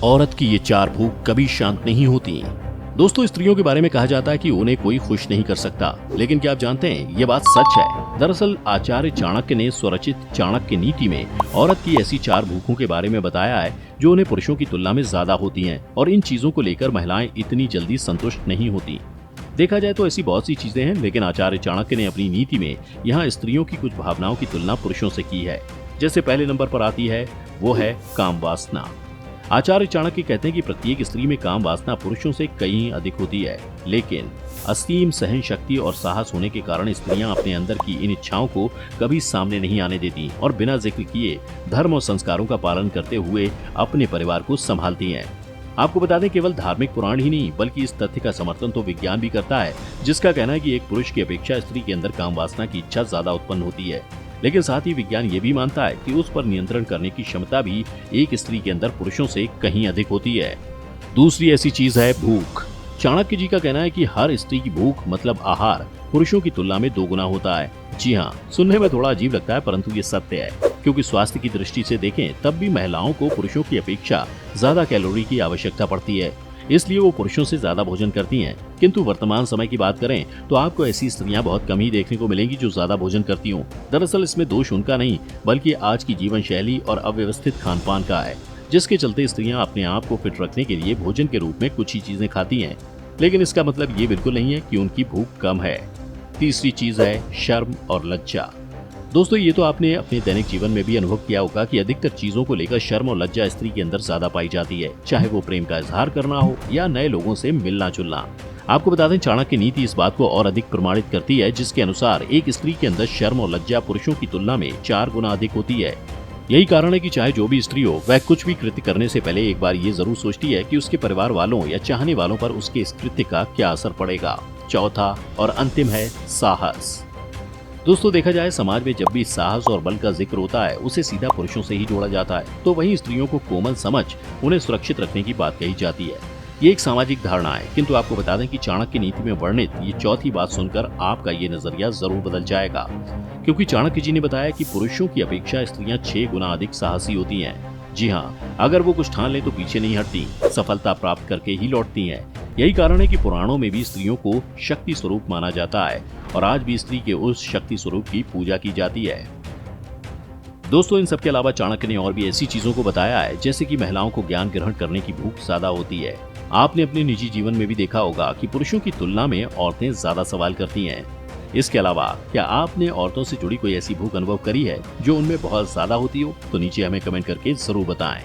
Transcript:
औरत की ये चार भूख कभी शांत नहीं होती। दोस्तों, स्त्रियों के बारे में कहा जाता है कि उन्हें कोई खुश नहीं कर सकता, लेकिन क्या आप जानते हैं ये बात सच है। दरअसल आचार्य चाणक्य ने स्वरचित चाणक्य नीति में औरत की ऐसी चार भूखों के बारे में बताया है जो उन्हें पुरुषों की तुलना में ज्यादा होती हैं, और इन चीजों को लेकर महिलाएं इतनी जल्दी संतुष्ट नहीं होती। देखा जाए तो ऐसी बहुत सी चीजें हैं, लेकिन आचार्य चाणक्य ने अपनी नीति में यहाँ स्त्रियों की कुछ भावनाओं की तुलना पुरुषों से की है। जैसे पहले नंबर पर आती है, वो है काम वासना। आचार्य चाणक्य कहते हैं कि प्रत्येक स्त्री में काम वासना पुरुषों से कहीं अधिक होती है, लेकिन असीम सहन शक्ति और साहस होने के कारण स्त्रियां अपने अंदर की इन इच्छाओं को कभी सामने नहीं आने देती और बिना जिक्र किए धर्म और संस्कारों का पालन करते हुए अपने परिवार को संभालती हैं। आपको बता दें, केवल धार्मिक पुराण ही नहीं बल्कि इस तथ्य का समर्थन तो विज्ञान भी करता है, जिसका कहना है कि एक पुरुष की अपेक्षा स्त्री के अंदर काम वासना की इच्छा ज्यादा उत्पन्न होती है। लेकिन साथ ही विज्ञान ये भी मानता है कि उस पर नियंत्रण करने की क्षमता भी एक स्त्री के अंदर पुरुषों से कहीं अधिक होती है। दूसरी ऐसी चीज है भूख। चाणक्य जी का कहना है कि हर स्त्री की भूख मतलब आहार पुरुषों की तुलना में 2 गुना होता है। जी हाँ, सुनने में थोड़ा अजीब लगता है, परंतु ये सत्य है, क्योंकि स्वास्थ्य की दृष्टि से देखें तब भी महिलाओं को पुरुषों की अपेक्षा ज्यादा कैलोरी की आवश्यकता पड़ती है, इसलिए वो पुरुषों से ज्यादा भोजन करती हैं। किंतु वर्तमान समय की बात करें तो आपको ऐसी स्त्रियां बहुत कम ही देखने को मिलेंगी जो ज्यादा भोजन करती हों। दरअसल इसमें दोष उनका नहीं बल्कि आज की जीवन शैली और अव्यवस्थित खान पान का है, जिसके चलते स्त्रियां अपने आप को फिट रखने के लिए भोजन के रूप में कुछ ही चीजें खाती हैं, लेकिन इसका मतलब ये बिल्कुल नहीं है कि उनकी भूख कम है। तीसरी चीज है शर्म और लज्जा। दोस्तों, ये तो आपने अपने दैनिक जीवन में भी अनुभव किया होगा कि अधिकतर चीजों को लेकर शर्म और लज्जा स्त्री के अंदर ज्यादा पाई जाती है, चाहे वो प्रेम का इजहार करना हो या नए लोगों से मिलना जुलना। आपको बता दें, चाणक्य नीति इस बात को और अधिक प्रमाणित करती है, जिसके अनुसार एक स्त्री के अंदर शर्म और लज्जा पुरुषों की तुलना में 4 गुना अधिक होती है। यही कारण है कि चाहे जो भी स्त्री हो, वह कुछ भी कृत्य करने से पहले एक बार ये जरूर सोचती है कि उसके परिवार वालों या चाहने वालों पर उसके इस कृत्य का क्या असर पड़ेगा। चौथा और अंतिम है साहस। दोस्तों, देखा जाए समाज में जब भी साहस और बल का जिक्र होता है उसे सीधा पुरुषों से ही जोड़ा जाता है, तो वहीं स्त्रियों को कोमल समझ उन्हें सुरक्षित रखने की बात कही जाती है। ये एक सामाजिक धारणा है, किंतु आपको बता दें कि चाणक्य नीति में वर्णित ये चौथी बात सुनकर आपका ये नजरिया जरूर बदल जाएगा, क्योंकि चाणक्य जी ने बताया कि पुरुषों की अपेक्षा स्त्रियां 6 गुना अधिक साहसी होती हैं। जी हाँ, अगर वो कुछ ठान ले तो पीछे नहीं हटती, सफलता प्राप्त करके ही लौटती हैं। यही कारण है कि पुराणों में भी स्त्रियों को शक्ति स्वरूप माना जाता है और आज भी स्त्री के उस शक्ति स्वरूप की पूजा की जाती है। दोस्तों, इन सब के अलावा चाणक्य ने और भी ऐसी चीजों को बताया है, जैसे कि महिलाओं को ज्ञान ग्रहण करने की भूख ज्यादा होती है। आपने अपने निजी जीवन में भी देखा होगा कि पुरुषों की तुलना में औरतें ज्यादा सवाल करती हैं। इसके अलावा क्या आपने औरतों से जुड़ी कोई ऐसी भूख अनुभव करी है जो उनमें बहुत ज्यादा होती हो? तो नीचे हमें कमेंट करके जरूर बताएं।